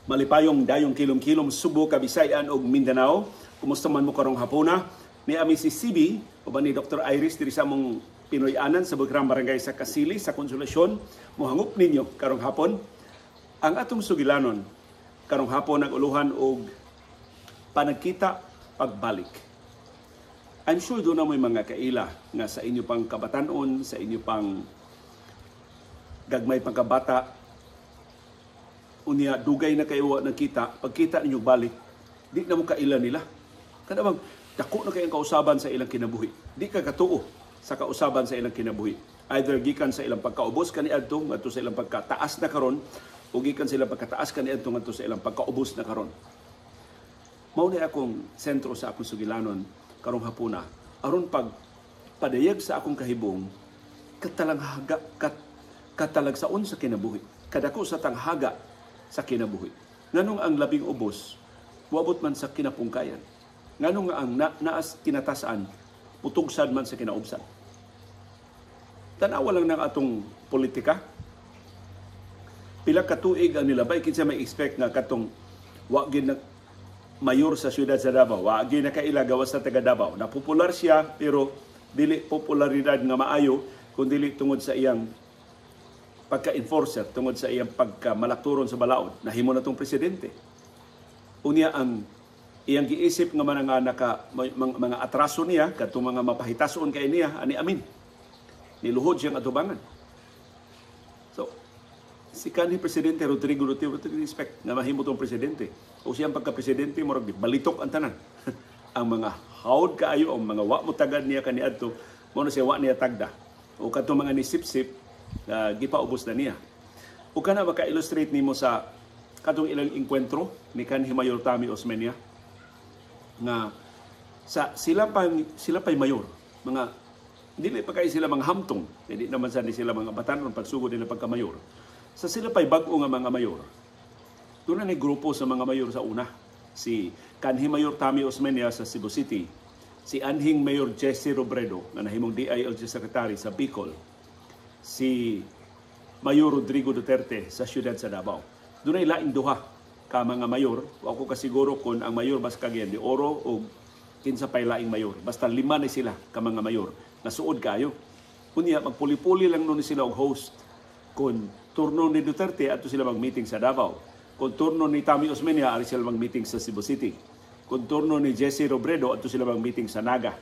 malipayong dayong kilom-kilom Subo, Kabisayan ug Mindanao. Kumusta man mo karong hapuna? Ni ami si CB o ba ni Dr. Iris diri sa among Pinoy-anan sa Bukrang Barangay sa Kasili sa Konsolasyon. Mohangop ninyo karong hapon. Ang atong sugilanon karong hapon nag-uluhan og panagkita pagbalik. I'm sure doon na may mga kaila nga sa inyo pang kabatanon, sa inyo pang gagmay pagkabata, unya dugay na kayo nakita, pagkita ninyo balik, di na mo kaila nila. Kada bang dako na kayong kausaban sa ilang kinabuhi. Di ka katuo sa kausaban sa ilang kinabuhi. Either gikan sa ilang pagkaubos kaniadto ngadto sa ilang pagkataas na karon o gikan sa ilang pagkataas kaniadto ngadto sa ilang pagkaubos na karon. Mao na akong sentro sa akong sugilanon karong hapuna aron pag padayag sa akong kahibong katalagsaon sa kinabuhi. Kadako sa tanghaga sa kinabuhi. Nganong ang labing ubos wabot man sa kinapungkayan. Nganong ang naas kinatasaan putugsan man sa kinaubsan. Tanawa lang ng atong politika. Pila ka tuig ang nilabay kinsa may expect nga katong wa gid mayor sa siyudad sa Davao, wa gid na kaila gawas sa taga Davao. Napopular siya pero dili popularidad nga maayo kundi tungod sa iyang pagka-enforcer, tungod sa iyang pagkamalakturon sa balaod. Nahimo na tong presidente. Unya ang iyang giisip nga mga atraso niya, katong mga mapahitason kay niya, ani amin. Niluhod siyang atubangan. So, si kanhi Presidente Rodrigo Duterte respect nga mahimo tong presidente. O siyang pagka-presidente, murag balitok ang tanan. Ang mga hawd kaayo, ang mga wa mo tagad niya kaniadto, mo na siya wa niya tagda. O katong mga nisip-sip, gipaubos na niya. O kana maka-illustrate nimo sa katong ilang enkwentro ni kanhi Mayor Tami Osmeña nga sila pay mayor, mga dili pa kay sila mga hamtong, hindi naman sa sila mga batanon pagsugod nila pagka-mayor. Sa sila pay bag-o nga mga mayor. Doon na grupo sa mga mayor sa una. Si kanhi Mayor Tami Osmeña sa Cebu City, si anhing Mayor Jesse Robredo nga nahimong DILG Secretary sa Bicol, si Mayor Rodrigo Duterte sa siyudad sa Davao. Doon ay laing duha ka mga mayor. Ako kasiguro kung ang mayor mas kagyan di Oro o kinsa pay laing mayor. Basta 5 na sila ka mga mayor. Nasuod kayo. Kunya magpuli-puli lang nun sila og host. Kung turno ni Duterte ato sila mag-meeting sa Davao. Kung turno ni Tami Osmeña ari sila mag-meeting sa Cebu City. Kung turno ni Jesse Robredo ato sila mag-meeting sa Naga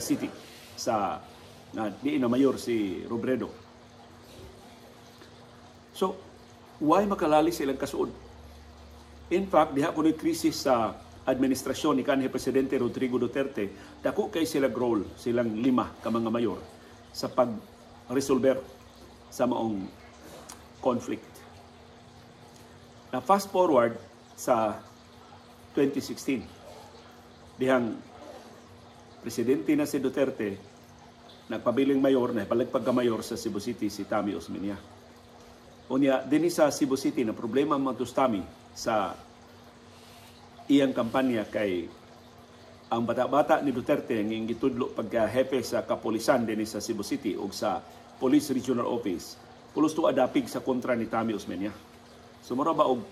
City sa di na mayor si Robredo. So, why makalali silang kasuod? In fact, diha kuno'y krisis sa administrasyon ni kanhi Presidente Rodrigo Duterte, dako kay sila role, silang 5 ka mga mayor sa pag-resolver sa maong conflict. Na fast forward sa 2016, dihang presidente na si Duterte, nagpabiling mayor, naipalagpag ka mayor sa Cebu City si Tami Osmeña. Unya, din sa Cebu City na problema mga Tami sa iyang kampanya kay ang bata-bata ni Duterte ang gitudlo pagka-hepe sa kapolisan din sa Cebu City o sa Police Regional Office. Pulos to adapig sa kontra ni Tami Osmeña. So mura ba og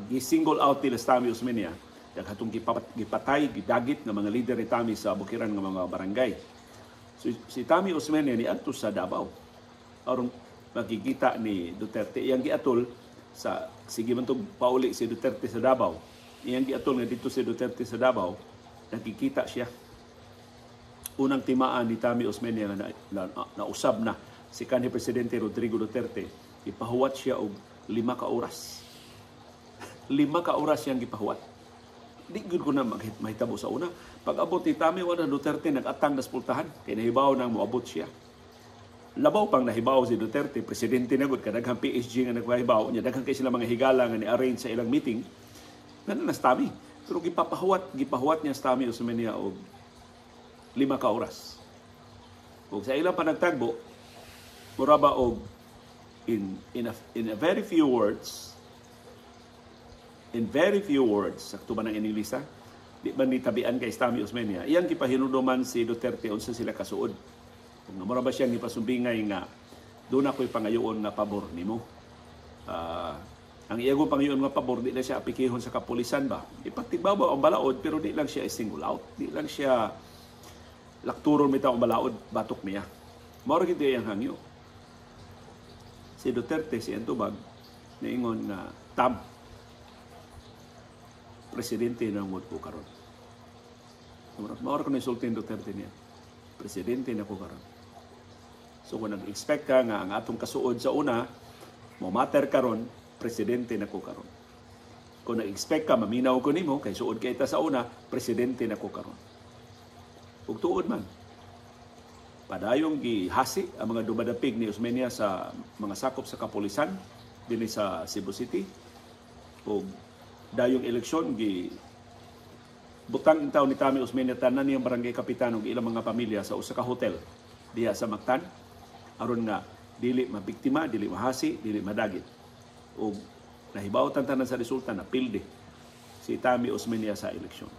gi-single out nila Tami Osmeña katong gipatay, gidagit ng mga leader ni Tami sa bukiran ng mga barangay. So, si Tami Osmeña ni adto sa Davao. Aron makikita ni Duterte iyang giatol sa sige man tong pauli si Duterte sa Davao. Iyang giatol nga dito si Duterte sa Davao, nakikita siya. Unang timaan ni Tami Osmeña na usab na si kanhi Presidente Rodrigo Duterte, ipahuwat siya og 5 ka oras. 5 ka oras siyang gipahuwat. Di gud ko na mahitabo sa una. Pag-abot ni Tami wala Duterte nag-atang nas pultahan kay nahibaw nang moabot siya. Labaw pang nahibaw si Duterte, presidente na gud kadaghang PSG nga nagpahibaw nya daghang kay sila mga higala nga ni-arrange sa ilang meeting. Ngano na Tami. Pero gipahuwat niya sa Tami Osmeña og 5 ka oras. Ug sa ilang panagtagbo, mura ba og in a very few words, sakto ba ng inilisa, di ba ni tabian kay Tami Osmeña, iyang gipahinuduman si Duterte unsa sila kasuod. Kung namura ba siyang ipasumbingay nga doon ako'y pangayoon nga pabor nimo. Ang iyagong Panginoon nga pabor, di na siya apikihon sa kapulisan ba? Ipagtigbabaw ang balaod, pero di lang siya single out. Di lang siya lakturon mita ang balaod, batok niya. Maura kita yung hangyo. Si Duterte, si Entubag, naingon na presidente ng ko karon. Maura ko na insultin Duterte niya. Presidente na ko karon. So kung nag-expect ka nga ang atong kasuod sa una, matter karon, presidente na ko karon. Kung nag-expect ka, maminaw ko nimo, kay suod kay ta sa una, presidente na ko karon. Ug tuod man. Padayong gihasi ang mga dumadapig ni Osmeña sa mga sakop sa kapulisan dinhi sa Cebu City. Ug dayong eleksyon butang intaw ni Tami Osmeña tanan niyang barangay kapitan ug ilang mga pamilya sa usa ka hotel diha sa Mactan aron nga dili mabiktima, dili mahasi, dili madagit. O nahibaw tanan sa resulta na pilde si Tami Osmeña sa eleksyon.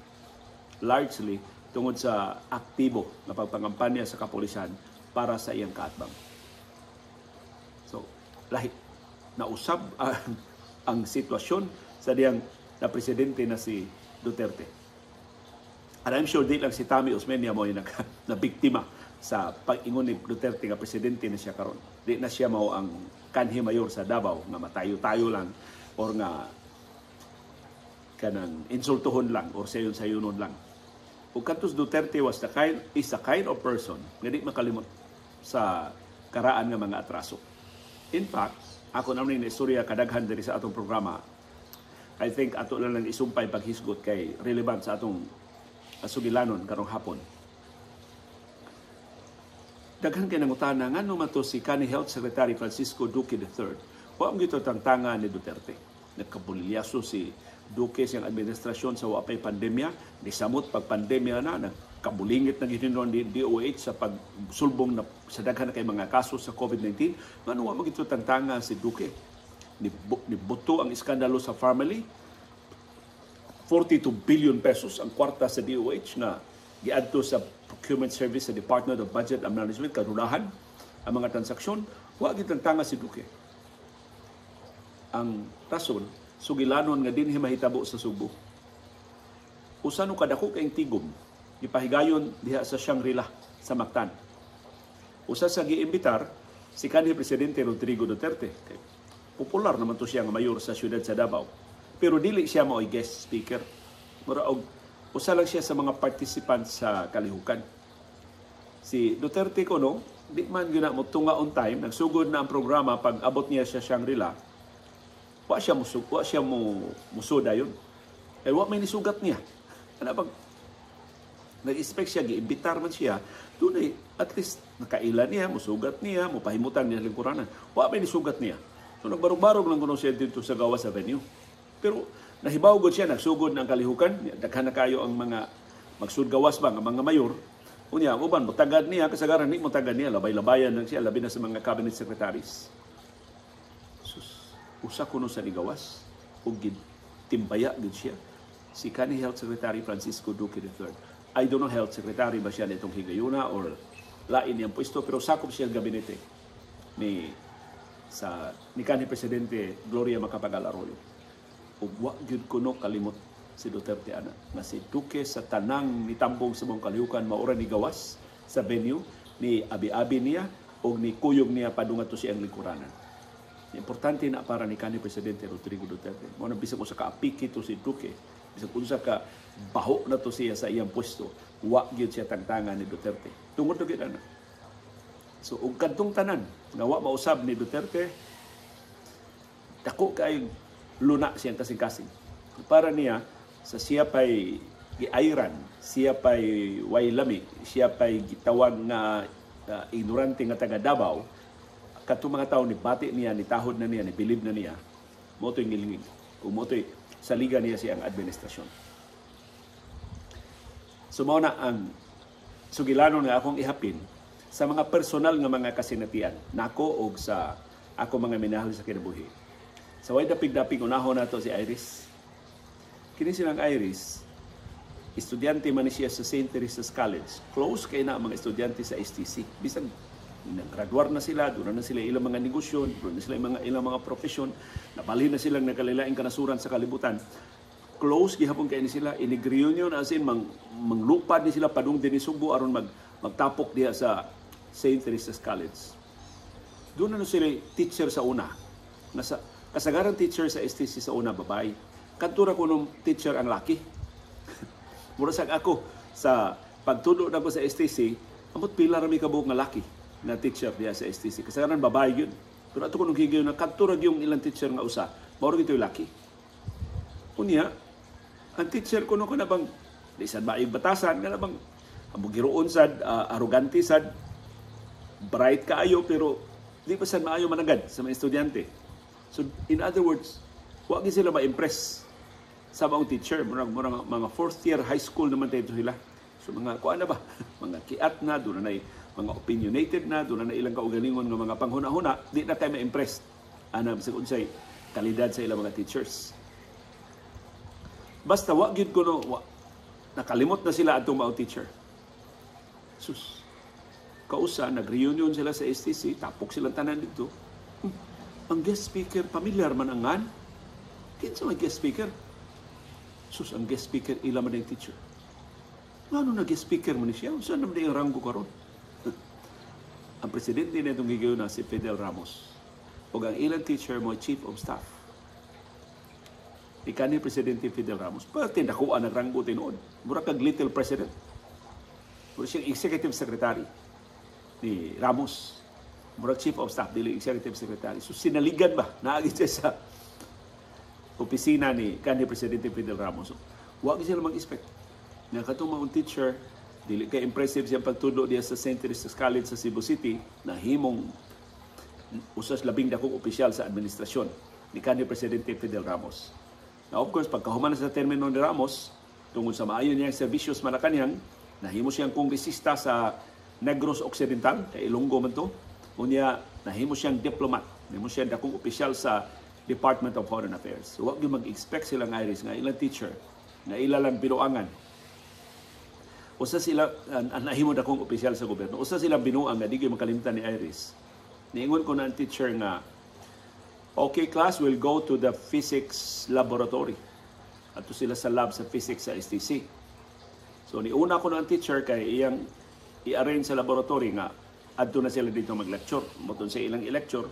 Largely tungod sa aktibo na pagpangampanya sa kapulisan para sa iyang kaatbang. So, lahi nausab ang sitwasyon sa diyang na presidente na si Duterte. And I'm sure di lang si Tami Osmeña mo yung na biktima sa pag-ingon ni Duterte nga presidente na siya karon. Di na siya mao ang kanhi mayor sa Davao nga matayo-tayo lang or nga kanang insultuhon lang or sayon-sayonon lang. Ug kantos Duterte is the kind of person nga di makalimot sa karaan nga mga atraso. In fact, ako naman ni istorya kadaghan diri sa atong programa. I think ato lang isumpay paghisgot kay relevant sa atong sugilanon karong hapon. Daghan kay nangutana ngano man to si kanhi Health Secretary Francisco Duque III. Wa mo gito tangtanga ni Duterte. Nagkabulilyaso si Duque siyang administrasyon sa wapay pandemya, nisamot pag pandemya na nagkabulingit na gininon ni DOH sa pagsulbong na sa daghan na kay mga kaso sa COVID-19. Ngano wa mo gito tangtanga si Duque? Nibuto ang iskandalo sa family. 42 billion pesos ang kwarta sa DOH na giadto sa procurement service sa Department of Budget and Management, karunahan ang mga transaksyon. Wa gid tangtanga si Duque. Ang rason, sugilanon nga dinhi mahitabo sa Subo. Usa no kadako kay tigom ipahigayon diha sa Shangri-La sa Mactan. Usa sa giimbitar si kanhi presidente Rodrigo Duterte. Popular naman to siya nga mayor sa siyudad sa Davao. Pero dili siya mao guest speaker. Muraog usa lang siya sa mga participants sa kalihukan. Si Duterte kuno, di man gina mo tunga on time, nagsugod na ang programa pag abot niya sa Shangri-La. Wa siya musuda yun. Eh, wa may nisugat niya. Ano pag nag-expect siya, giimbitar man siya, doon at least nakailan niya, musugat niya, mupahimutan niya lingkuranan. Wa may nisugat niya. So nagbarog-barog lang kuno siya dito sa gawas sa venue. Pero nahibaw gud siya, nagsugod ng kalihukan, daghan na kayo ang mga magsudgawas ba, ang mga mayor. Unya, uban, mutagad niya, kasagaran ni mutagad niya, labay-labayan lang siya, labi na sa mga cabinet secretaries. Usa kuno sa ligawas ug timbaya gid siya si kanhi Health Secretary Francisco Duque III. I don't know Health Secretary ba siya nitong higayuna or lain niyang pwesto, pero sakop siya ang gabinete ni kanhi Presidente Gloria Macapagal Arroyo. Ug wa gyud kuno kalimot si Duterte ana nga si Duque sa tanang nitambong sa mong kalihukan maura ni gawas sa venue ni abi-abi niya ug ni kuyog niya padungat to siyang lingkuranan. Importante na para ni kanhi Presidente Rodrigo Duterte. Mo na bisag usa ka apiki to si Duque, bisag usa ka baho na to siya sa iyang pwesto, wa gyud siya tangtangan ni Duterte. Tungod to gyud ana. So ug kadtong tanan nga wa mausab ni Duterte, dako kay luna siyang kasing-kasing. Para niya sa siya pay giayran, siya pay way lami, siya pay gitawag nga ignorante nga taga Davao. Katong mga tao ni bati niya, ni tahod na niya, ni bilib na niya, moto'y ngilingig, o moto'y saliga niya siyang administrasyon. So mao na ang sugilanon nga akong ihapin sa mga personal nga mga kasinatian nako og sa ako mga minahal sa kinabuhi. Sa way dapig-dapig unahon nato si Iris. Kini silang Iris, estudyante man siya sa St. Teresa's College. Close kay na ang mga estudyante sa STC. Bisag Naggraduar na sila, doon na sila ilang mga negosyo, doon na sila ilang mga profesyon, napali na silang nagkalilaing kanasuran sa kalibutan. Close gihapon kay ni sila, inig-reunion as in manglupad ni sila padung din ni Subo aron magtapok diha sa St. Teresa's College. Doon na sila teacher sa una. Kasagaran teacher sa STC sa una, babae. Kantura ko nung teacher ang laki. Murasag ako sa pagtudo na ko sa STC, amot pila rami kabuok nga laki na teacher diya sa STC. Kasagaran babae yun. Pero ato ko nung higayon na kantura yung ilang teacher nga usa, mauro gito yung laki. Unya, ang teacher ko nung ko na bang, di sad ba yung batasan, nga na bang, amugiroon sad, arrogante sad, bright kaayo, pero di pa sad maayo managad sa mga estudyante. So, in other words, wag sila ma-impress sa mga teacher. Mga fourth year high school naman tayo sila. So, mga kuan na ba? Mga kiat na, doon na mga opinionated na, doon na ilang kaugalingon ng mga panghuna-huna, di na tayo ma-impress. Anam sa unsay kalidad sa ilang mga teachers. Basta, wag yun ko no, nakalimot na sila atong mga teacher. Sus, kausa, nag-reunion sila sa STC, tapok silang tanan dito. Ang guest speaker, familiar man ang ngan? Kinsa may guest speaker? Sus, ang guest speaker, ila man ang teacher. Ano na guest speaker man siya? Saan naman yung ranggo karon? Ang presidente na itong gigayon na si Fidel Ramos. O ang ilang teacher mo, chief of staff. Ika ni Presidente Fidel Ramos. Pati nakuha ng ranggo tinood. Mura kag little president. Mura siyang executive secretary ni Ramos. Mura chief of staff, dili executive secretary. So sinaligan ba? Naagit siya sa opisina ni kanhi Presidente Fidel Ramos. So, huwag sila mag-expect. Nga katong mga teacher, dili kay impressive siyang pagtudo diya sa St. Teresa's College sa Cebu City na himong usas labing dakong opisyal sa administrasyon ni kanhi Presidente Fidel Ramos. Now, of course, pagkahuman na sa termino ni Ramos, tungkol sa maayon niyang serbisyos Malacanang, nahimo siyang kongresista sa Negros Occidental, kay Ilonggo man to. Unya, nahimo siyang diplomat, nahimo siyang dakong opisyal sa Department of Foreign Affairs. So, huwag yung mag-expect silang Iris nga ilang teacher, na ilalang binuangan. Usa sila, nahimo dakong opisyal sa gobyerno, usa sila binuang nga di kayo makalimutan ni Iris. Niingon ko na ang teacher nga, okay class, we'll go to the physics laboratory. Ato sila sa lab sa physics sa STC. So, niuna ko na ang teacher kay iyang i-arrange sa laboratory nga adto na sila dito mag-lecture. Moton sa ilang i-lecture,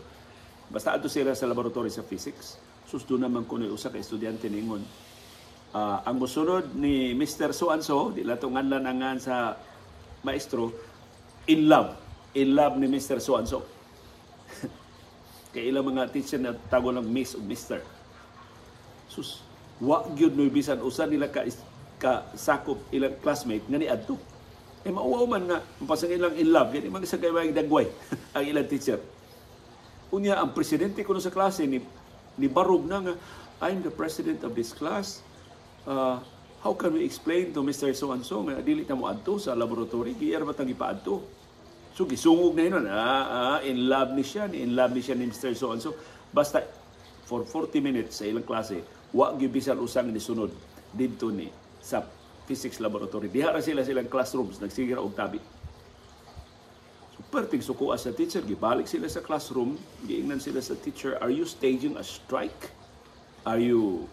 basta adto sila sa laboratory sa physics. Susto naman ko na usa ka estudyante ningon. Ang musunod ni Mr. So-and-so, di lato nganlan angan sa maestro, in love ni Mr. So-and-so. Kaya ilang mga teacher na tago ng Miss o Mr. Sus, wag yun no bisan usa nila ka sakop ilang classmate nga ni adto. Mauwaw man nga pasang ilang in love, gani man sa kay dagway ang ilang teacher. Unya ang presidente kuno sa klase ni barog na nga, I'm the president of this class. How can we explain to Mr. So-and-so nga dili ta mo adto sa laboratory, giyer batang ipaadto. So gisungog na yun, in love ni siya ni Mr. So-and-so. Basta for 40 minutes sa ilang klase, wa gibisan usang ni sunod dito ni sa physics laboratory. Diha ra silang classrooms, nagsigira og tabi. So perting sukuha sa teacher, gibalik sila sa classroom, giingnan sila sa teacher, are you staging a strike? Are you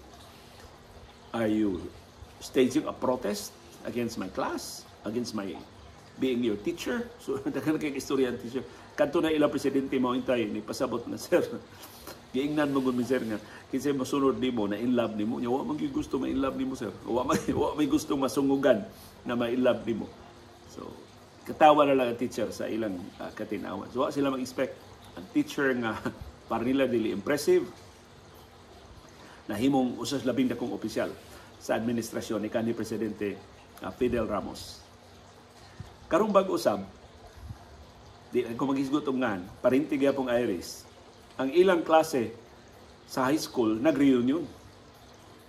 staging a protest against my class? Against my being your teacher? So, dagan kay istorya ang teacher. Kanto na ilang presidente mo intay ni pasabot na sir. Giingnan mo gud sir nga kinsay masunod nimo na in love nimo. Nya wa man gyud gusto ma in love nimo sir. Wa may gusto masungugan na ma in love nimo. So, katawa na lang ang teacher sa ilang katinawan. So, wa sila mag-expect ang teacher nga para nila dili impressive na himong usas labing dakong opisyal sa administrasyon ni kanhi Presidente Fidel Ramos. Karong bag-usab, di ko mag-isgot ngan, parintig yapong Iris, ang ilang klase sa high school nag-reunion.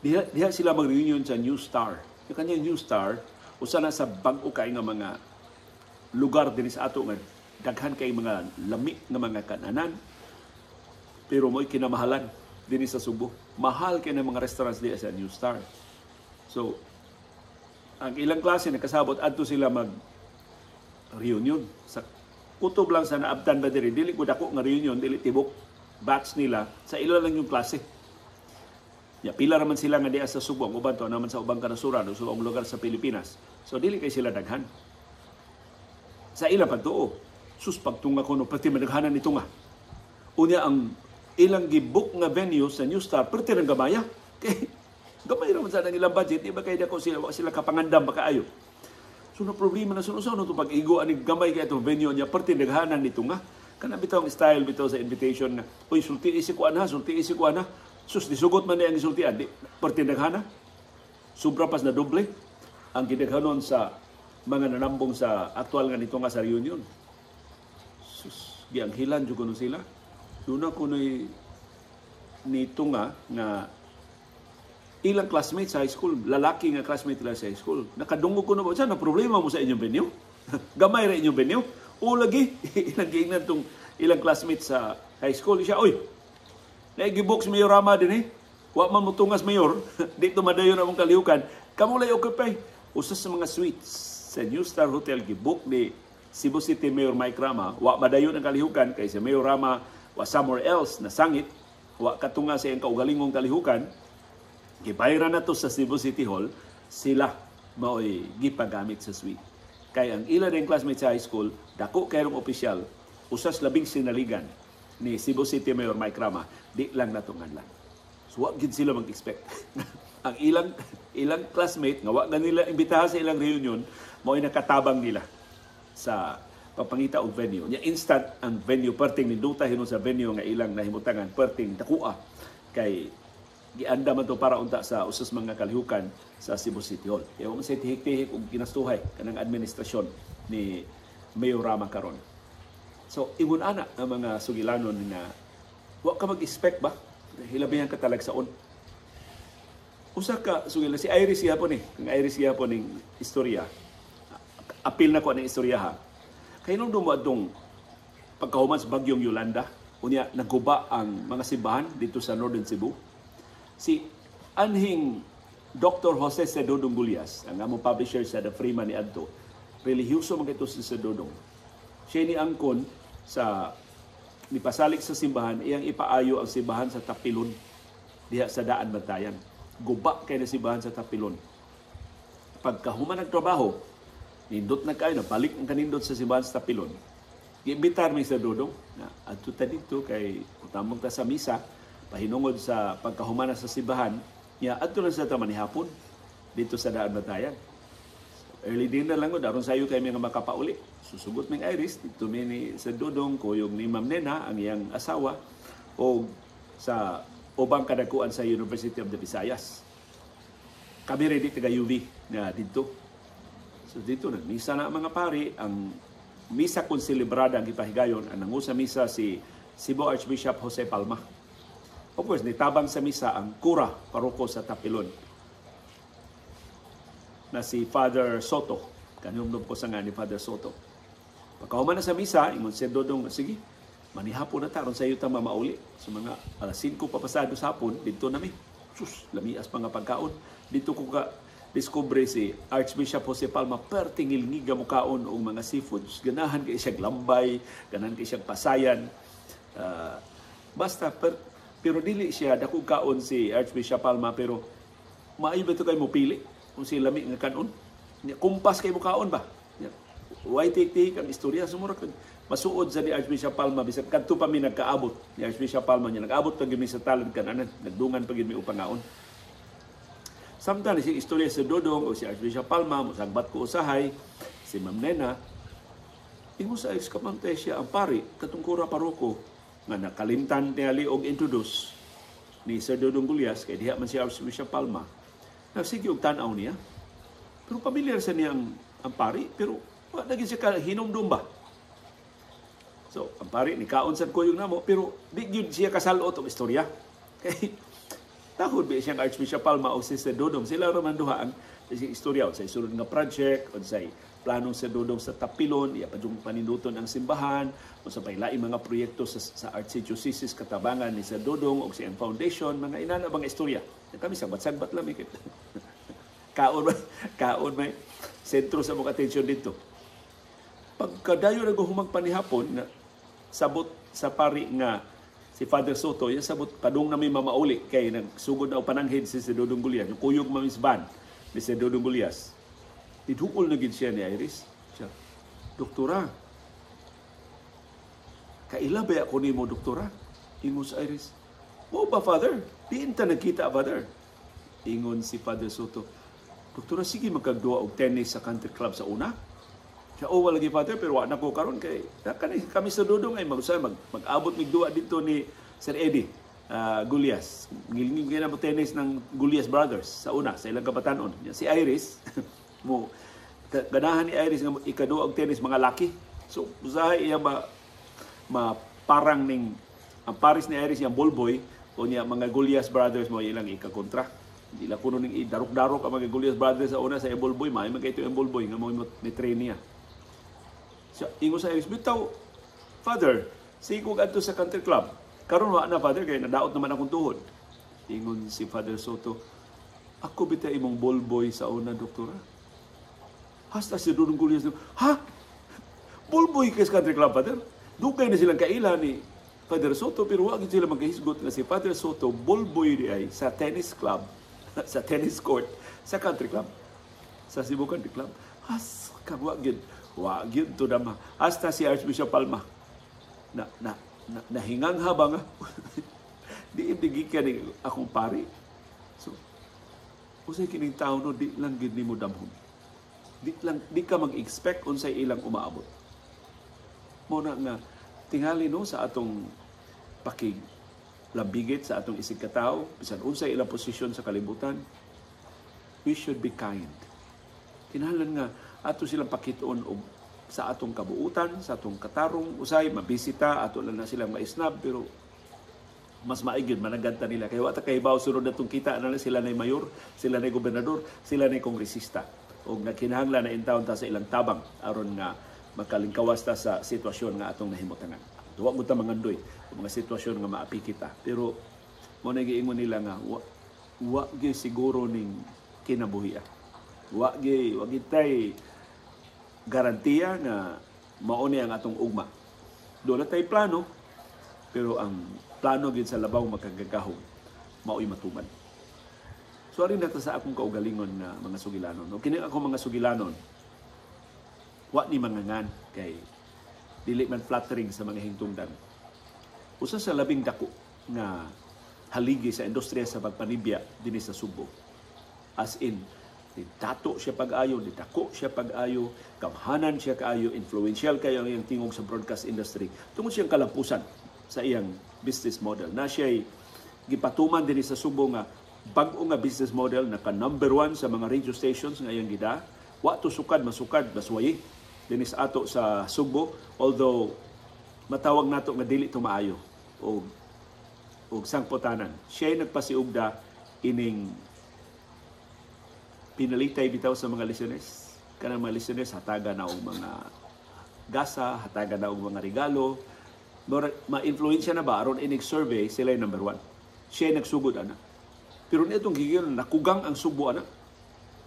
Diha sila mag-reunion sa New Star. Yung kanya New Star, usa na sa bag-o kay nga mga lugar din sa ato nga daghan kay mga lami nga mga kananan. Pero mo'y kinamahalan din sa Subo. Mahal kay na mga restaurants diha sa New Star. So, ang ilang klase nakasabot adto sila mag reunion sa kutob lang sa naabtan ba diri, dili ko dako nga reunion, dili tibok batch nila, sa ilo lang yung klase. Ya, pila raman sila nga diya sa Subo, ang uban to naman sa ubang kanasuran, o sa ubang lugar sa Pilipinas. So dili kay sila daghan. Sa ila pagtuo, sus pagtunga ko no, pati madaghanan ni tunga. Unya ang ilang gibook nga venue sa New Star, pati ng gamaya. Kay gamay raman sa ilang budget, iba kay dako sila kapangandam baka ayo. So na problema na suno-suno to pag igo ani gamay kay itong venue niya, pati daghanan nito nga. Kana bitaw ang style bitaw sa invitation na, uy, sulti isi ko ana, sulti isi ko ana. Sus, disugot man niya ang isultian, di pati daghana. Sobra pas na doble ang gidaghanon sa mga nanambong sa aktual nga nito nga sa reunion. Sus, gianghilan jud kuno sila. Una ko nito nga ilang classmates sa high school, lalaki nga classmate nila sa high school. Nakadungog ko na ba, na problema mo sa inyong venue? Gamay ra inyong venue? O lagi, ilang giingnan tong ilang classmates sa high school. Siya, oy, naigibok si Mayor Rama din wa man mo tungas mayor, dito madayon among kalihukan. Kamu lay occupy. Usas sa mga suites sa New Star Hotel, gibok ni Cebu City Mayor Mike Rama, wa madayon ang kalihukan, kay si Mayor Rama wa somewhere else na sangit, wa katunga sa iyang kaugalingong kalihukan, gibayran na to sa Cebu City Hall, sila mao'y gipagamit sa suite. Kaya ang ilan ng classmates sa high school, dako kayong opisyal, usas labing sinaligan ni Cebu City Mayor Mike Rama, di lang natungan lang. So, wag gid sila mag-expect. Ang ilang classmate, nga wag nila imbitahan sa ilang reunion, mao'y nakatabang nila sa papangita og venue. Nya instant ang venue perting ninduta hinon sa venue nga ilang nahimutangan perting dakua kay gianda man to para unta sa usas mga kalihukan sa Cebu City Hall. Kaya mo say tihik-tihik og ginastuhay kanang administrasyon ni Mayor Rama karon. So ingon ana ang mga sugilanon na wa ka mag-expect ba hilabihan ka talagsaon. Usa ka sugilan si Iris Yapon kang Iris Yapon ning istorya. Apil na ko ang istorya ha. Kaya nung dumadong pagkahuman sa bagyong Yolanda, unya naguba ang mga simbahan dito sa Northern Cebu. Si anhing Dr. Jose Sedodong Gulyas, ang among publisher sa The Freeman ni Adto, relihiyoso man ito si Sedodong. Siya ni angkon sa nipasalik sa simbahan, iyang ipaayo ang simbahan sa Tapilon, diha sa Daan Bantayan. Guba kay na simbahan sa Tapilon. Pagkahuman ng trabaho, nindot na kayo, balik ang kanindot sa simbahan sa Tapilon. Giimbitar mi sa Dodong, na adto ta dito kay utamong ta sa misa, pahinungod sa pagkahumana sa simbahan, niya adto na sa taman hapon dito sa Daan Bantayan. Early dinner lang ko, daron sayo kay mga makapauli. Susugot ng Iris, dito ni sa Dodong, kuyog ni Ma'am Nena, ang iyang asawa, o sa ubang kadakuan sa University of the Visayas. Kami ready taga UV na dito. So dito misa na ang mga pari, ang misa kung selebrada ang ipahigayon, ang nangusa misa si Cebu Archbishop Jose Palma. Of course, nitabang sa misa ang kura paroko sa Tapilon na si Father Soto. Kanumdum ko sa nga ni Father Soto. Pagkahuman na sa misa, ingon si Dodong, sige, manihapon na taron sa iyo ta mamauli. So mga alas 5 papasado sa hapon, dito nami. Sus, lamias pa nga pagkaon. Dito ko ka discover si Archbishop Jose Palma pertingil ngiga mo kaon og mga seafoods. Ganahan kay siya lambay, ganahan kay siya pasayan. Pero dili siya dako kaon si Archbishop Palma, pero maayo ba ito kayo mo pili kung si lami nga kanon? Kumpas kayo mo kaon ba? Why take ang istorya sumurag masuod sa ni Archbishop Palma bisag kadto pa mi nagkaabot ni Archbishop Palma niya nag-abot pa gyud mi sa talad kananan, nagdungan pa gyud mi upang ngaon. Samtang si istorya si Dodong o si Archbishop Palma, musagbat ko usahay, si Ma'am Nena, ingo sa ex-kapante siya ang pari, katungkura paroko, nga nakalimtan tingali og introduce ni Sir Dodong Gulyas, kay diha man si Archbishop Palma, nagsige og tanaw niya. Pero familiar sa niya ang pari, pero naging siya hinumdum ba? So, ang pari, ni kaon sa kuyong namo, pero di yun siya kasalot ang istorya. Kay tahod ba siyang Archbishop Palma o si Sir Dodong. Sila naman duhaan sa istorya. Sa isulod nga project, o sa planong Sir Dodong sa Tapilon, iya pa yung paninduton ang simbahan, o sa pailaing mga proyekto sa Archdiocese katabangan ni Sir Dodong o sa iyang foundation, mga inanabang istorya. Kami sagbat-sagbat lang. Kaon may sentro sa mga atensyon dito. pagkadayo naguhumag panihapon na sabot sa pari nga si Father Soto, yung sabot padung na may mamauli kay nagsugod na o pananghid si Dodong Gulyas, yung kuyog mamisban ni si Dodong Gulyas. Idukol na gid siya ni Iris. Siya, Doktora, kaila ba ako ni mo, Doktora? Ingon si Iris, mo ba, Father? Diin ta nagkita, Father. Ingon si Father Soto, Doktora, sige magkagduwa og tennis sa country club sa una. Siya, wala lagi, Father, pero wala na ko karon kay kami sa Dodong ay mag-abot mig duwa dito ni Sir Eddie Gulyas. Ngilingin na mo tennis ng Gulyas Brothers sa una, sa ilang kabatanon. Si Iris, mo ganahan ni Iris nga ikaduwa og tennis mga laki. So, usahay iya parang ning ang pares ni Iris yung ballboy o niya mga Gulyas Brothers mo ilang ikakontra. Hindi lang kuno ning idarok-darok ang mga Gulyas Brothers sa una sa ballboy, may magkaito yung ballboy nga mo ni train niya. So, ingo sa Iris, bitaw, Father, sige ko adto sa country club. Karon wa na, Father, kaya nadaot naman akong tuhod. Ingon si Father Soto, ako bitaw imong ballboy sa una, Doktora. Hasta si Dodong Gulyas, ha? Ballboy kay sa country club, Father? Dugay na silang kaila ni Father Soto, pero wag sila magkahisgot na si Father Soto, ballboy di ay sa tennis club, sa tennis court, sa country club, sa Cebu Country Club. Has, kagwagid. Wag yun to dama. Hasta si Archbishop Palma nahingang habang di ibigay ni akong pari. So, usay kining tao no, di lang gid nimo damhon. Di ka mag-expect unsay ilang umaabot. Mo na nga tingali no sa atong pakig labigit sa atong isig katao, bisan unsay ilang posisyon sa kalibutan, we should be kind. Kinahanglan nga ato silang pakituon og sa atong kabuutan, sa atong katarong, usay mabisita, ato lang na silang maisnab, pero mas maigid managanta nila. Kaya wata kay baw sunod natong kita na sila na mayor, sila na gobernador, sila na kongresista. O nagkinahanglan na intawon ta sa ilang tabang aron nga makalingkawas ta sa sitwasyon nga atong nahimutangan. Duwa mo ta mangandoy mga sitwasyon nga maapi kita. Pero mo na giingon nila nga wa gyud siguro ning kinabuhi. Wa tay garantiya nga mao ni ang atong ugma. Doon na tay plano, pero ang plano gid sa labaw makagagahom mao'y matuman. So arin nato sa akong kaugalingon na mga sugilanon. O kini ako mga sugilanon, wa ni mangangan kay dili man flattering sa mga hingtungdan. Usa sa labing dako nga haligi sa industriya sa pagpanibya dinhi sa Subo. As in, ditato siya pag-ayo, ditako siya pag-ayo, kamhanan siya kaayo, influential kayo ang iyang tingog sa broadcast industry. Tungod siyang kalampusan sa iyang business model. Na siya'y gipatuman din sa Subo nga bag-o nga business model, naka number 1 sa mga radio stations nga iyang gida. Wa to sukad, masukad, baswayi din sa ato sa Subo. Although, matawag nato nga dili to maayo o sangpotanan. Siya'y nagpasiugda ining pinalitay bitaw sa mga listeners. Kanang mga listeners, hataga na og mga gasa, hataga na og mga regalo. Ma-influensya na ba? Aron inig survey, sila yung number 1. Siya nagsugod, ana. Pero nitong gigil, nakugang ang Subo, ana.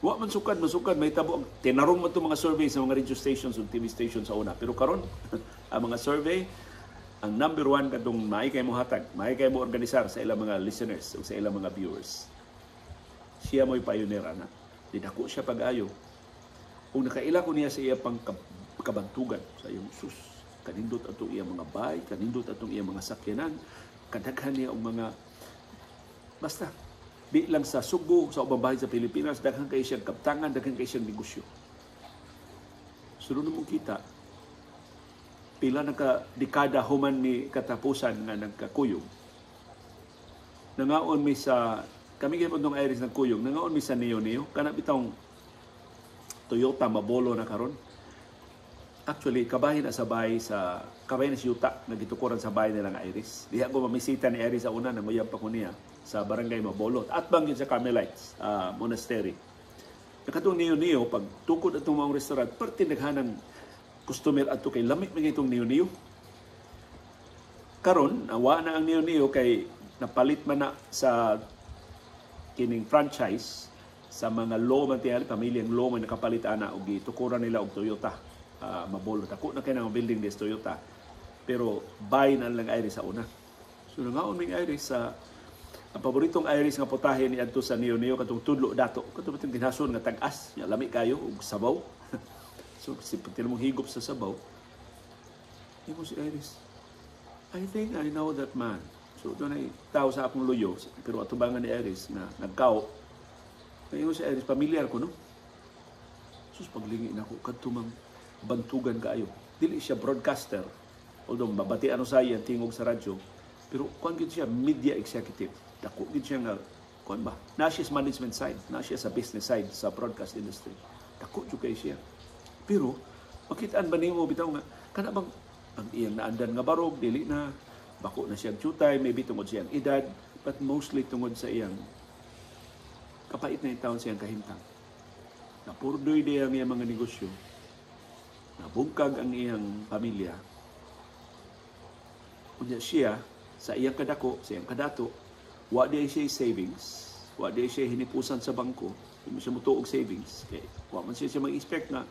Wa man sukad, may tabo. Tinarong man itong mga survey sa mga radio stations o TV stations sa una. Pero karon ang mga survey, ang number 1 katong maay kay mo hatag, maay kay mo organisar sa ilang mga listeners o sa ilang mga viewers. Siya mo'y pioneer, ana. Didako siya pag-ayo. Kung nakaila ko niya sa iya pang kabantugan sa iyong sus, kanindot atong iya mga bay, kanindot atong iya mga sakyanan, kadaghan niya ang mga, basta, di lang sa Subo, sa ubang bahay sa Pilipinas, daghan kayo siyang kaptangan, daghan kayo siyang negosyo. Sunod mong kita, pila na dekada human ni katapusan nga nagkakuyog. Nangaon mi sa kami gyud nung Iris ng kuyog, nangaon mi sa Neo kana bitong Toyota Mabolo na karon. Actually, kabahin na sa bahay sa kabahin na si Yuta nagitukuran sa bahay nila ng Iris. Diha ko mamisita ni Iris sa una na mayab pa ko niya sa barangay Mabolo at bangin sa Carmelites Monastery. Nakatong Neo pag tukod atong mga restaurant, perti naghanang customer ato kay lamig man itong Neo. Karon, awa na ang Neo kay napalit man na sa kining franchise sa mga law man tiyali, pamilyang law man nakapalit ana og gitukuran nila og Toyota. mabolot. Ako na kayo ng building des Toyota. Pero buy na lang Iris sa una. So nangaon may Iris sa ang paboritong Iris nga putahe ni adto sa Neo katong tudlo dato. Katong bitong ginason nga tag-as, nya lami kayo ug sabaw. So siputin mong higop sa sabaw. Imo si Iris. I think I know that man. So doon ay tao sa akong luyo, pero atubangan ni Iris na nagkao. Imo si Iris, familiar ko, no? Sus, paglingi na ako, kadtumang bantugan kaayo. Dili siya broadcaster, although mabati ano sa iya, tingog sa radyo, pero kuan gid siya media executive. Dako gid siya nga, kuan ba? Na siya sa management side, na siya sa business side sa broadcast industry. Dako jud kay siya. Pero makitaan ba nimo bitaw nga kana bang ang iyang naandan nga barog dili na bako na siyang chutay, maybe tungod siyang edad, but mostly tungod sa iyang kapait na taon siyang kahimtang. Napurdoy di ang iyang mga negosyo, nabungkag ang iyang pamilya. Kunya siya, sa iyang kadako, sa iyang kadato, wa di siya savings, wa di siya hinipusan sa bangko, hindi siya mutuog savings. Kaya wa man siya mag-expect na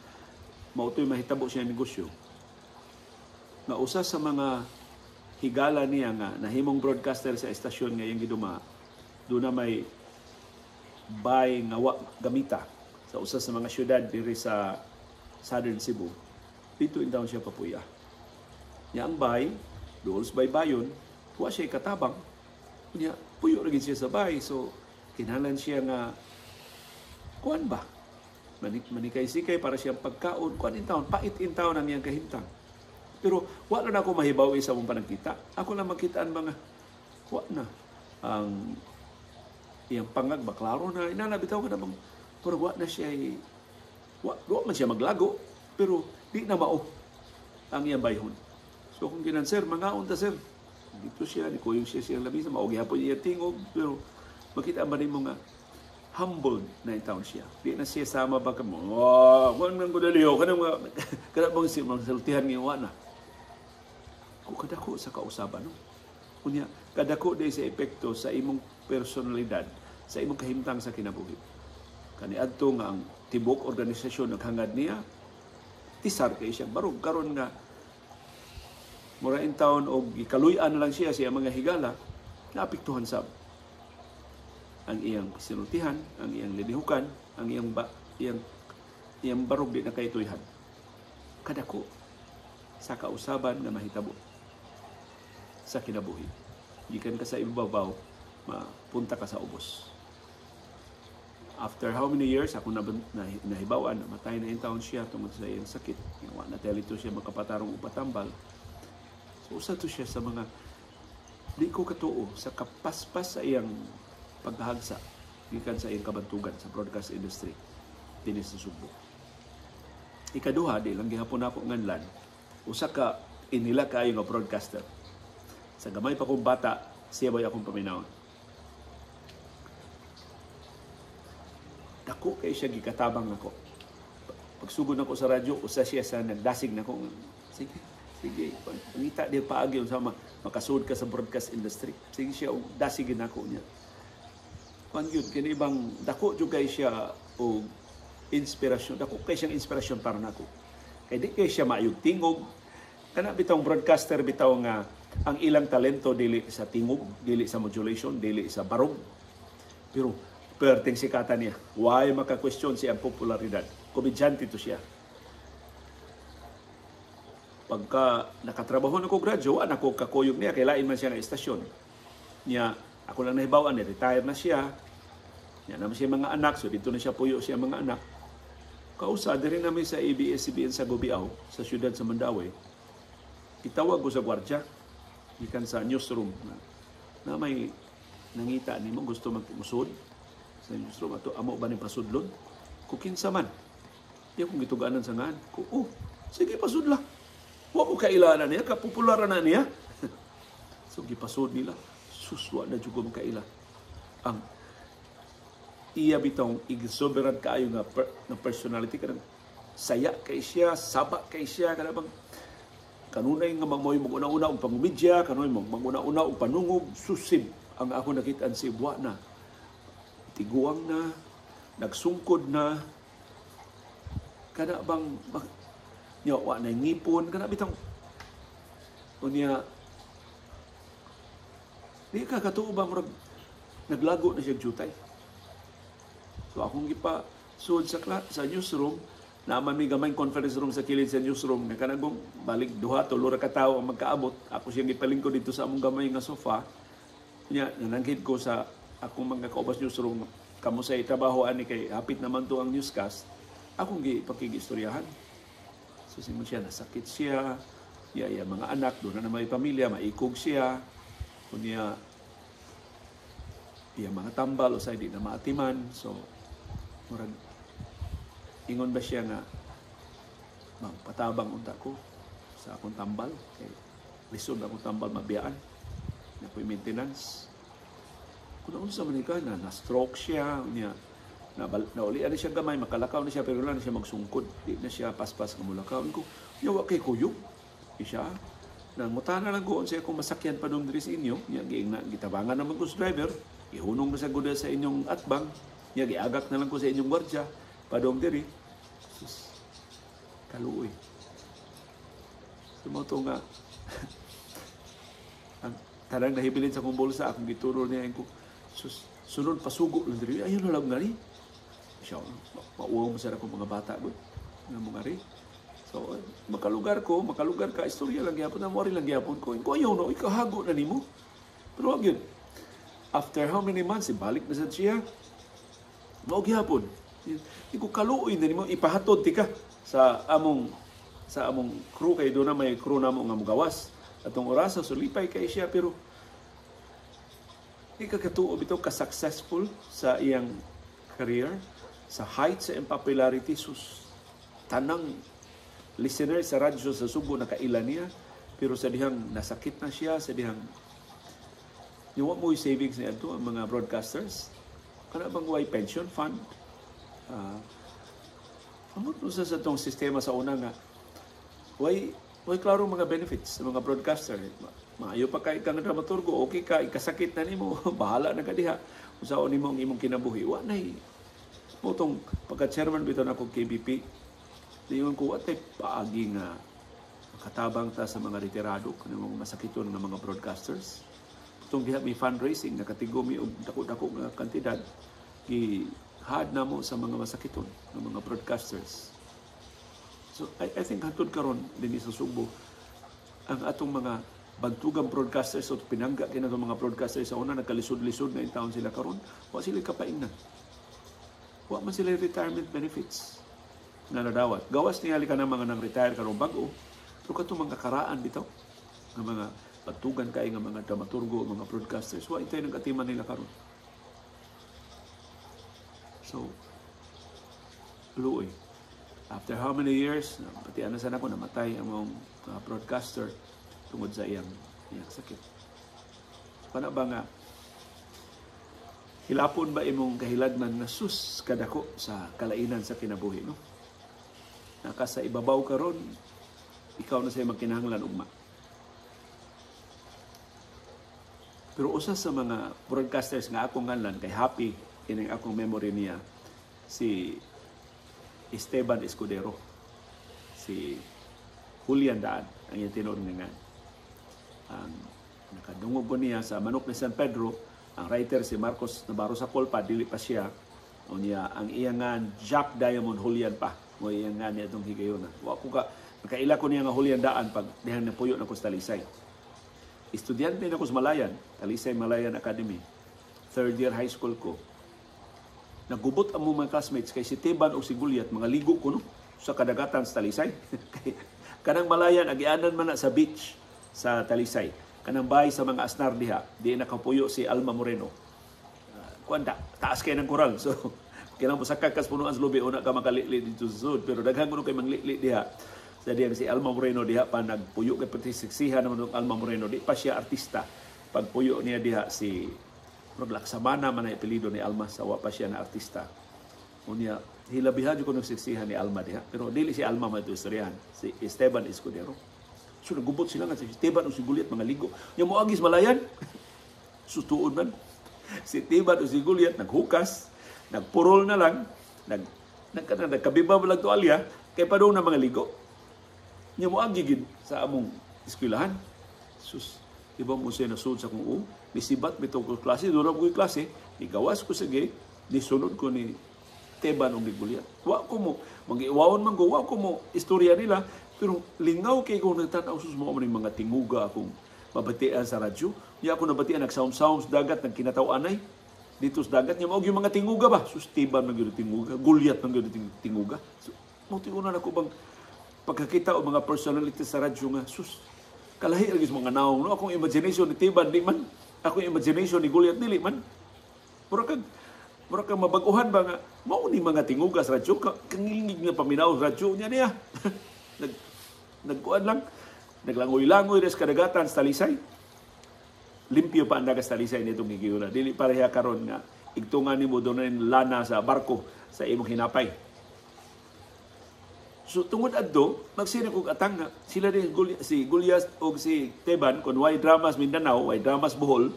mautoy mahitabo siya negosyo. Nga usa sa mga higala niya nga nahimong broadcaster sa estasyon ngayong giduma, doon na may bay nga gamita sa usa sa mga syudad diri sa Southern Cebu. Dito in town siya papuya. Nya ang bay, doon sa baybayon, wa siya katabang. Nya puyo ra gid siya sa bay, so kinahanglan siya nga kuan ba? Manikay-sikay para siyang pagkaon, kuan in town, pait in town ang iyang kahimtang. Pero wala na ako mahibawi sa mong panagkita. Ako lang magkitaan mga wala na. Ang iyang pangag, baklaro na. Inanabitaw ka na bang pero wala na siya wala man siya maglago. Pero di na mao ang iyang bayhon. So kung sir, mga unta sir. Dito siya, di ko yung siya siyang labisa. Maugya po niya tingog. Pero makita ba rin mo nga humbled na itaon siya. Di na siya sama ba ka mo. Kung nang gudaliyo, kanang bang saltihan niya wala na. Kadako sa kausaban, no? Kunya kadako day sa epekto sa imong personalidad, sa imong kahimtang sa kinabuhi. Kaniadto nga ang tibok organisasyon naghangad niya, tisar kay siya barog karon nga mura in taon og gikaluy-an lang siya sa mga higala, naapektuhan sab ang iyang sinultihan, ang iyang linihukan, ang iyang barog di na kaytoyhan. Kadako sa kausaban nga mahitabo sa kinabuhi. Gikan ka sa ibabaw, mapunta ka sa ubos. After how many years, ako nahibawan, namatay na in taon siya tungkol sa iyang sakit. Na telito siya makapatarong upatambal. So, usa to siya sa mga di ko katuo sa kapaspas sa iyang paghagsa gikan sa iyang kabantugan sa broadcast industry dinhi sa Subo. Ikaduha, di lang gihapon ako nganlan, usa ka inila kaayo nga broadcaster. Sa gamay pa kong bata, siya ba'y akong paminawon. Dako kay siya gikatabang ako. Pagsugod ako sa radyo, usa siya sa nagdasig na ko. Sige, pangita di paagi sama makasud ka sa broadcast industry. Sige siya, dasigin ako niya. Kung yun, kinibang dako jud kay siya o inspirasyon. Dako kay siyang inspirasyon para nako. Kay di kay siya maayog tingog. Kana bitong broadcaster bitaw nga ang ilang talento dili sa tingog, dili sa modulation, dili sa barog. Pero perting sikatan niya. Why maka-question siya ang popularidad? Komedyante to siya. Pagka nakatrabaho na ko radyo, ako kakuyog niya, kailain man siya ng estasyon. Niya, ako lang nahibawan, retire na siya. Niya naman siya mga anak, so dito na siya puyo siya mga anak. Kausa, rin namin sa ABS-CBN sa Gubiao, sa siyudad sa Mandawi. Itawag ko sa gwardya, ikan sa newsroom, na may nangita ni mo, gusto magmusod sa newsroom, ato amo ba ni pasudlon? Kukinsa man. Di akong gituganan sa ngaan. Sige, pasudla. Huwag ko kailanan niya, kapupularan na niya. So, gipasod nila. Suswa na juga makaila. Ang iya bitong exuberant kaayo nga personality kanang saya kay siya, saba kay siya, kanang kanunay nga maguna-una og pangumidya, kanunay maguna-una og panungog, susib ang ako nakitaan si Buwa na. Tiguang na, nagsungkod na, kana bang Nya wa na ngipon kana bitang unya di ka katuo ba murag naglago na siya jutay. So akong gipa sud sa newsroom naman may gamay conference room sa kilid sa newsroom nga kanagong balik duha to lura ka tawo ang magkaabot ako siyang gipalingkod dito sa among gamay nga sofa nya nananghid ko sa akong mga kaubas newsroom kamo sa trabaho ani kay hapit naman to ang newscast akong gipakigistoryahan. So simon siya nasakit siya iya mga anak doon na may pamilya maikog siya kunya iya mga tambal o sa di na maatiman. So murag ingon ba siya nga patabang unta ko sa akong tambal kay lisod akong tambal mabiyaan na ko'y maintenance kung unsa man ka na stroke siya niya nauli na siya gamay makalakaw na siya pero wala na siya magsungkod di na siya paspas nga mulakaw ko yawa kay kuyo siya nangutana lang ko siya kung masakyan pa nung diri sa inyo niya gitabangan naman ko sa driver ihunong na sa guda sa inyong atbang niya giagak na lang ko sa inyong gwardya padong diri sus kaluoy sumoto nga ang tarang nahibilin sa kong bulsa akong gituro niya ko sus sunod pasugo lang diri ayun na lang ngari siya mauwaw mo sa akong mga bata good nga mga ri. So, makalugar ka, istorya lang gyapon, namori lang gyapon ko. Ko ayaw no, ikahago na nimo. Pero wag yun. After how many months, ibalik na sa siya. Mao gyapon. Iko kaluoy na nimo ipahatod tika sa among crew kay do na may crew namo nga mogawas. Atong orasa sulipay kay siya pero ikakatuo bitaw ka successful sa iyang career, sa height sa popularity sus tanang listener sa radyo sa Subo nakailan niya pero sa dihang nasakit na siya sa dihang yung mo savings niya ito ang mga broadcasters kana bang way pension fund amot sa itong sistema sa una nga way klaro mga benefits sa mga broadcaster maayo pa kay kang dramaturgo okay ka ikasakit na nimo bahala na ka diha usaon nimo ang imong kinabuhi wa nay mo tong pagka-chairman bitaw na kog KBP diyon ko at paagi nga katabang ta sa mga retirado kanang masakiton nga mga broadcasters. Itong diha may fundraising na kategomi og dako-dako nga kantidad gihad na mo sa mga masakiton nga mga broadcasters. So I think hatod karon dinhi sa Subo ang atong mga bantugang broadcasters o pinangga kina mga broadcasters sa una nagkalisod-lisod na in town sila karon wa sila kapaingnan. Wa man sila retirement benefits na nadawat. Gawas niya ka ng mga nang-retire karong bago. Pero katong mga karaan bitaw ng mga patugan kay nga mga dramaturgo, mga broadcasters, wa intay nang katiman nila karon. So, luoy. After how many years, pati ano sana ko namatay ang broadcaster tungod sa iyang sakit. Pana ba nga hilapon ba imong kahilagnan na sus kadako sa kalainan sa kinabuhi no? Naka sa ibabaw karon ikaw na say magkinahanglan ugma. Pero usa sa mga broadcasters nga akong nganlan kay happy kining akong memory niya si Esteban Escudero, si Julian Daan ang iyang tinuod nga ang nakadungog ko niya sa Manok ni San Pedro. Ang writer si Marcos Navarro sa Colpa dili pa siya o niya ang iyang nga Jack Diamond Julian pa mo iyang nga niya itong higayon. Wa ko ka nakaila ko niya nga Julian Daan pag dihan na puyo na ko sa Talisay. Estudyante na ko sa Malayan, Talisay Malayan Academy. Third year high school ko. Nagubot ang mga classmates kay si Teban o si Gulyat, mga ligo ko no sa kadagatan sa Talisay. Kanang Malayan agianan man na sa beach sa Talisay. Kanang bahay sa mga asnar diha, di nakapuyo si Alma Moreno. Kuanda, taas kay ng koral. So kailang musakag kas punuan sa lubi una ka makalili dito sa sud pero daghan mo kay manglili diha sa diyang si Alma Moreno diha pa nagpuyo kay patisiksihan naman ng Alma Moreno di pa siya artista pagpuyo niya diha si Laksamana man ay apelyido ni Alma sa wa pa siya na artista unya hilabihan ko nagsiksihan ni Alma diha pero dili si Alma man ito istoryahan si Esteban Escudero so nagubot sila nga si Esteban o si Gulyat mga ligo yung moagis Malayan sutuon man si Esteban o si Gulyat naghukas nagpurol na lang, nagkabibaw lang tuwalya, kay padong na mga ligo. Nya mo agigid sa among eskwelahan. Sus, iba mo siya nasud sa kung nisibat bitaw ko klase, doon ko klase, nigawas ko sige, nisunod ko ni Teban o ni Gulyat. Wa ko mo, mag-iwawon man ko, wa ko mo istorya nila, pero lingaw kay kung nagtanaw sus mo mga tinguga akong mabatian sa radyo. Niya ako nabatian, nag-sound-sound sa dagat, nagkinataw-anay. Dito sa dagat, niya maog yung mga tinguga ba? Sus, Teban ng yung tinguga, Gulyat ng yung tinguga. So, mutiunan ako bang pagkakita o mga personality sa radyo nga, sus, kalahi lagi sa mga naong. No? Akong imagination ni Teban, di man. Akong imagination ni Gulyat, dili man. Mura kang mabaguhan ba nga, mao ni mga tinguga sa radyo, kangilingig nga paminaw sa radyo niya. Nagkuhan lang, naglangoy-langoy res kadagatan sa Talisay. Limpyo pa ang dagat sa Talisay nitong gigiula. Dili pareha karon nga, igtungan ni mo doon lana sa barko sa imong hinapay. So tungod adto, magsini kog atang nga sila din si Gulyat o si Teban kun why dramas Mindanao, why dramas Bohol.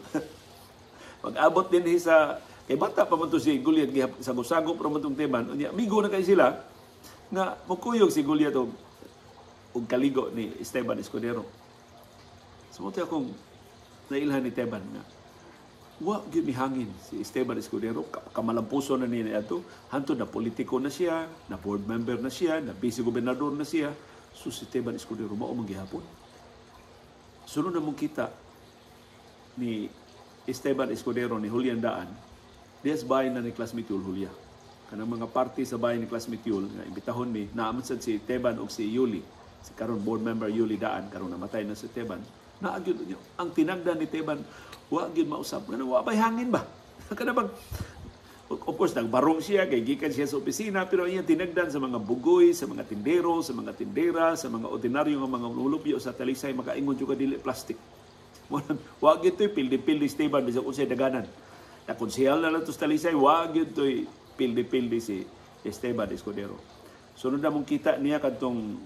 Mag-abot din sa kay bata pa man to si Gulyat sagop-sagop ra man tong Teban. Unya amigo na kay sila nga mukuyog si Gulyat og kaligo ni Esteban Escudero. Sumuti akong nailhan ni Teban nga wa gyud mihangin si Esteban Escudero, kamalampuso na niya ato, hantod na politiko na siya, na board member na siya, na vice gobernador na siya. So si Esteban Escudero mao man gihapon. Sunod na mong kita ni Esteban Escudero ni Julian Daan, diyas bayan na ni Classmate Yul Julia. Kanang mga party sa bayan ni Classmate Yul, nga imbitahon ni, naaman sad si Teban o si Yuli, si karon board member Yuli Daan, karon namatay na si Teban. Naagyod niyo ang tinagdan ni Teban, wa gyud mausab nga wa bay hangin ba. Kada bang of course nagbarong siya kay gikan siya sa opisina, pero iya tinagdan sa mga bugoy, sa mga tindero, sa mga tindera, sa mga ordinaryo nga mga lulupyo sa Talisay, makaingon jud ka dili plastic. Wa gyud toy pildi-pildi Esteban bisag unsay daganan. Na konsehal na lang to sa Talisay, wa gyud toy pildi-pildi si Esteban Escudero. Sunod na mong kita niya kadtong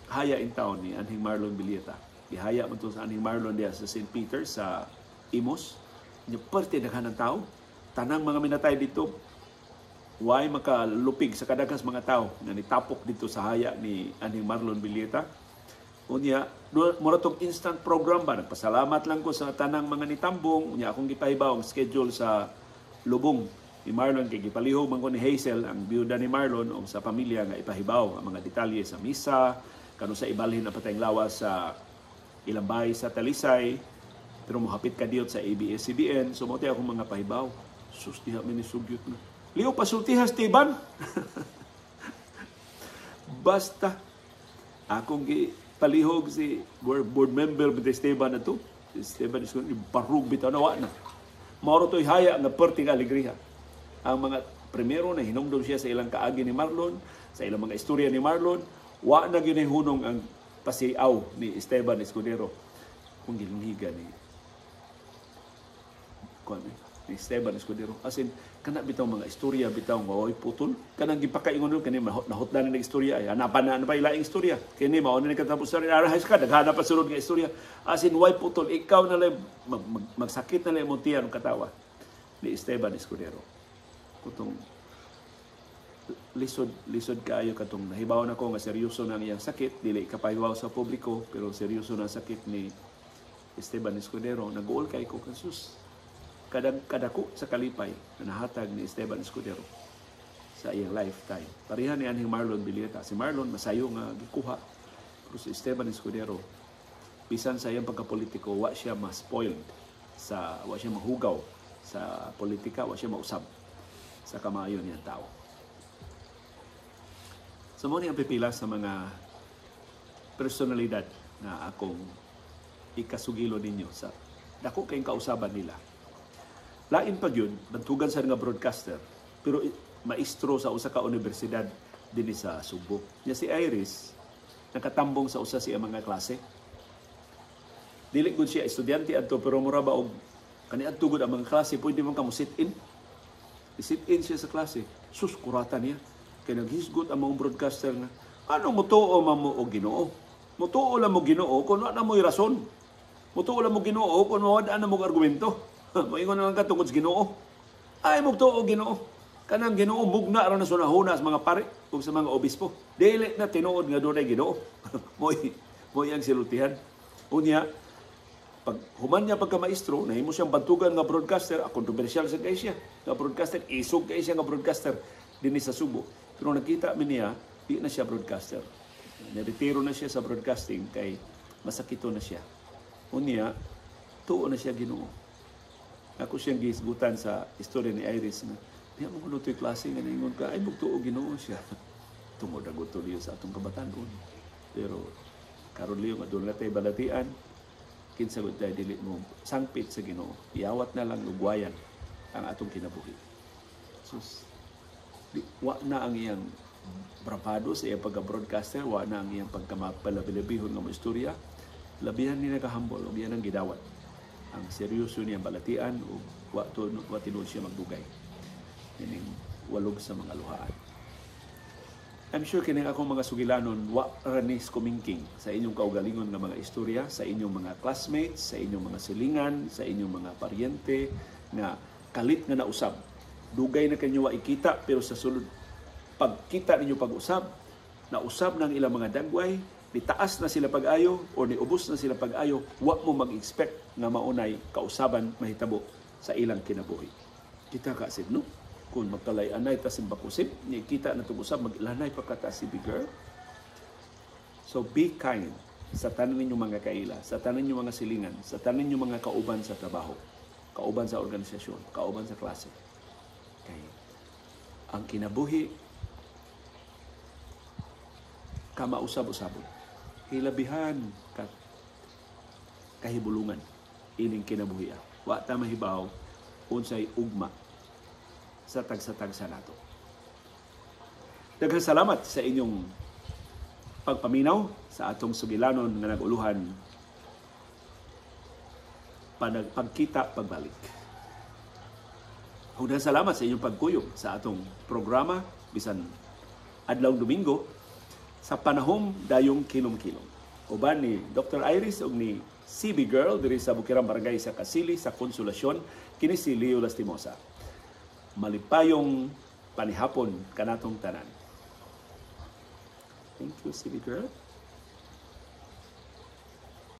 haya in town ni Anhing Marlon Bilieta. Ihaya man to sa Anhing Marlon diya sa St. Peter sa Imos. Nya parte daghan ng tao. Tanang mga minatay dito, why makalupig sa kadagas mga tao nga nitapok dito sa haya ni Anhing Marlon Bilieta. Unya, mura tong instant program ba? Nagpasalamat lang ko sa tanang mga nitambong. Unya, akong gipahibaw ang schedule sa lubong ni Marlon. Kay gipalihog man ko ni Hazel, ang biyuda ni Marlon, o sa pamilya nga ipahibaw ang mga detalye sa misa, kano sa ibalhin na patayng lawas sa ilang bahay sa Talisay, pero mohapit ka diyot sa ABS-CBN. So, mote akong mga pahibaw. Sus, diha minisugyot na. Liyo, pasultihas, Teban! Basta, akong palihog si board member ng Esteban na to. Si Esteban is kung barug bitaw na wa na. Mauro to'y haya nga perting alegriha. Ang mga primero na hinungdom siya sa ilang kaagi ni Marlon, sa ilang mga istorya ni Marlon, wa na ginahunong ang pasiaw ni Esteban Escudero kung gilungiga ni Esteban Escudero. As in, kana bitaw mga istorya, bitaw nga putol. Kanang gipakaingon nun, kanina nahutlan na istorya. Ay, hanapan na pa ilaing istorya. Kini, mauna na katapos na rin. Arahas ka, naghanap pa sunod nga istorya. As in, why putol? Ikaw na lang, magsakit na lang mo tiyan ng katawa ni Esteban Escudero. Kutong lisod kaayo katong nahibaw na ko nga seryoso na iyang sakit, dili kapahibaw sa publiko, pero seryoso na sakit ni Esteban Escudero. Nag-uol kay ko kasus kadako sa kalipay na nahatag ni Esteban Escudero sa iyang lifetime. Pareha ni Anhing Marlon Bilieta. Si Marlon masayo nga gikuha, pero si Esteban Escudero bisan sa iyang pagkapolitiko, wa siya ma-spoiled, wa siya mahugaw sa politika, wa siya mausab sa kamayo niyang tao. So, muna ang pipila sa mga personalidad na akong ikasugilo ninyo sa dako kayong kausaban nila. Lain pa yun, nagtugan sa nga broadcaster, pero maestro sa usa ka universidad din sa Subo. Niya si Iris, nakatambong sa usa siya mga klase. Dili gud siya estudyante adto, pero mura ba og kani adto gud ang mga klase, pwede man ka mo sit-in. I-sit-in siya sa klase. Sus, kurata niya. Kaya naghisgot ang mga broadcaster na, ano mutuo mo o Ginoo? Mutuo lang mo Ginoo kung wala mo'y rason. Mutuo lang mo Ginoo kung wala na mo'y argumento. Maingon naman ka tungkol sa Ginoo. Ay, mutuo Ginoo. Kanang Ginoo mugna ra na sunahuna sa mga pare ug sa mga obispo. Dili na tinuod nga dunay Ginoo. Moy ang silutihan. Unya pag human niya pagka maestro, nahimo siyang bantugan nga broadcaster, kontrobersyal sa kay siya. Nga broadcaster, isog kay siya nga broadcaster dinhi sa Subo. Pero nakita mi niya, di na siya broadcaster. Niretiro na siya sa broadcasting kay masakito na siya. Unya, tuo na siya Ginoo. Ako siyang gisgutan sa istorya ni Iris na diya mo kuno to'y klase nga naingon ka, ay magtuo Ginoo siya. Tungod ang gusto niyo sa atong kabatanon. Pero karon liyo nga doon natay balatian, kinsagod tayo dili mo sangpit sa Ginoo. Iawat na lang lugwayan ang atong kinabuhi. Sus, wa na ang iyang bravado sa iyang pagka-broadcaster, wa na ang iyang pagkamapalabilabihon ng mga istorya. Labihan ni nakahambol, labihan ang gidawat. Ang seryoso niyang balatian o wa tinuod siya magdugay. Meaning, walog sa mga luhaan. I'm sure kining akong mga sugilanon, wa ranis kumingking sa inyong kaugalingon ng mga istorya, sa inyong mga classmates, sa inyong mga silingan, sa inyong mga paryente, na kalit nga nausab. Dugay na kanyo wa ikita, pero sa sulod, pagkita ninyo pag-usab, nausab ng ilang mga dagway, nitaas na sila pag-ayo, o niubos na sila pag-ayo, wa mo mag-expect nga maunay kausaban mahitabo sa ilang kinabuhi. Kita ka, Sid, no? Kung magkalay-anay ta simbakusip, kita na itong usab, mag-ilanay pa ka ta si big girl. So be kind sa tanan ninyong mga kaila, sa tanan ninyong mga silingan, sa tanan ninyong mga kauban sa trabaho, kauban sa organisasyon, kauban sa klase. Okay. Ang kinabuhi, kamausab-usabon. Hilabihan kahibulungan ining kinabuhi. Wa ta mahibaw unsay ugma sa tagsa-tagsa nato. Daghang salamat sa inyong pagpaminaw sa atong sugilanon nga nag-uluhan pagkita pagbalik. Daghang salamat sa inyong pagkuyog sa atong programa bisan adlawng Domingo sa panahong dayong kilom-kilom. Uban ni Dr. Iris ug ni CB Girl diri sa Bukirang Barangay sa Kasili sa Konsolasyon, kini si Leo Lastimosa. Malipayong panihapon kanatong tanan. Thank you, CB Girl.